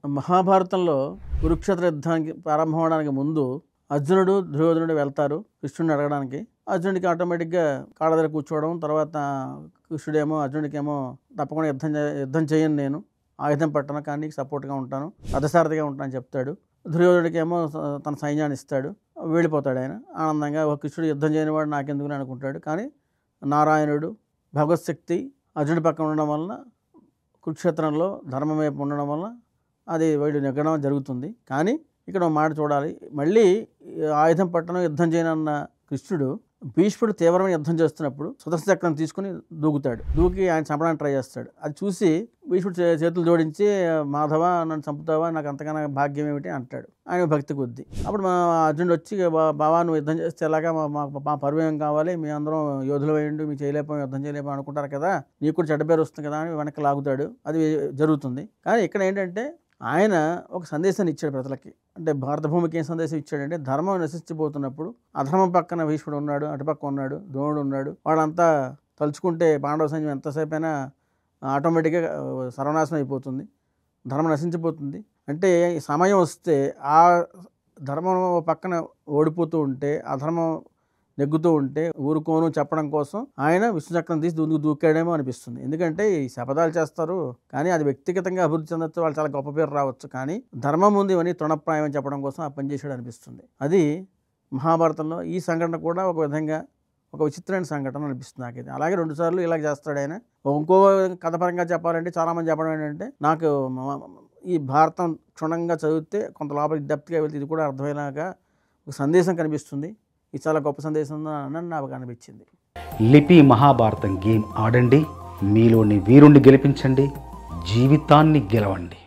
మహాభారతంలో కురుక్షేత్ర యుద్ధానికి ప్రారంభం అవడానికి ముందు అర్జునుడు దుర్యోధనుడు వెళ్తారు కృష్ణుడిని అడగడానికి. అర్జునుడికి ఆటోమేటిక్గా కాళ్ళ దగ్గర కూర్చోవడం, తర్వాత కృష్ణుడేమో అర్జునుడికేమో తప్పకుండా యుద్ధం చేయను, నేను ఆయుధం పట్టను, కానీ నీకు సపోర్ట్గా ఉంటాను, రథసారథిగా ఉంటానని చెప్తాడు. దుర్యోధనుడికేమో తన సైన్యాన్ని ఇస్తాడు, వెళ్ళిపోతాడు. ఆయన ఆనందంగా ఒక కృష్ణుడు యుద్ధం చేయని వాడు నాకెందుకు అనుకుంటాడు. కానీ నారాయణుడు భగవత్శక్తి అర్జునుడి పక్కన ఉండడం వలన, కురుక్షేత్రంలో ధర్మం వైపు ఉండడం వలన అది వీడు నెగ్గడం జరుగుతుంది. కానీ ఇక్కడ మాట చూడాలి, మళ్ళీ ఆయుధం పట్టణం యుద్ధం చేయనన్న కృష్ణుడు భీష్ముడు తీవ్రమైన యుద్ధం చేస్తున్నప్పుడు సుదర్శన చక్రం తీసుకుని దూకి ఆయన చంపడానికి ట్రై చేస్తాడు. అది చూసి భీష్ముడు చేతులు జోడించి, మాధవ నన్ను చంపుతావా, నాకు అంతకన్నా భాగ్యం ఏమిటి అంటాడు ఆయన భక్తి కొద్దీ. అప్పుడు మా అర్జునుడు వచ్చి, బావా నువ్వు యుద్ధం చేస్తే ఎలాగా, మా పరువు ఏం కావాలి, మీ అందరం యోధులు వేయండి, మీ చేయలేకపోయి యుద్ధం చేయలేకపోయి అనుకుంటారు కదా, నీకు కూడా చెడ్డ పేరు వస్తుంది కదా అని వెనక్కి లాగుతాడు. అది జరుగుతుంది. కానీ ఇక్కడ ఏంటంటే ఆయన ఒక సందేశాన్ని ఇచ్చాడు ప్రజలకి. అంటే భారత భూమికి ఏం సందేశం ఇచ్చాడంటే, ధర్మం నశించిపోతున్నప్పుడు అధర్మం పక్కన భీష్ముడు ఉన్నాడు, అటుపక్క ఉన్నాడు, ద్రోణుడు ఉన్నాడు, వాళ్ళంతా తలుచుకుంటే పాండవ సైన్యం ఎంతసేపు అయినా ఆటోమేటిక్గా సర్వనాశనం అయిపోతుంది, ధర్మం నశించిపోతుంది. అంటే సమయం వస్తే ఆ ధర్మం పక్కన ఓడిపోతూ ఉంటే, అధర్మం నెగ్గుతూ ఉంటే ఊరుకోను చెప్పడం కోసం ఆయన విష్ణుచక్రం తీసి దూకాడేమో అనిపిస్తుంది. ఎందుకంటే ఈ శపథాలు చేస్తారు, కానీ అది వ్యక్తిగతంగా అభివృద్ధి చెందొచ్చు, వాళ్ళు చాలా గొప్ప పేరు రావచ్చు, కానీ ధర్మం ఉంది అని తృణప్రాయం అని చెప్పడం కోసం ఆ పనిచేసాడు అనిపిస్తుంది. అది మహాభారతంలో ఈ సంఘటన కూడా ఒక విధంగా ఒక విచిత్రమైన సంఘటన అనిపిస్తుంది నాకైతే. అలాగే 2 సార్లు ఇలా చేస్తాడు ఆయన. ఇంకో కథపరంగా చెప్పాలంటే చాలామంది చెప్పడం ఏంటంటే, నాకు ఈ భారతం క్షుణ్ణంగా చదివితే కొంత లోపలికి డెప్త్గా వెళ్తే ఇది కూడా అర్థమయ్యేలాగా ఒక సందేశం కనిపిస్తుంది. ఇది చాలా గొప్ప సందేశం అని నాకు అనిపించింది. లిపి మహాభారతం గేమ్ ఆడండి, మీలోని వీరుణ్ణి గెలిపించండి, జీవితాన్ని గెలవండి.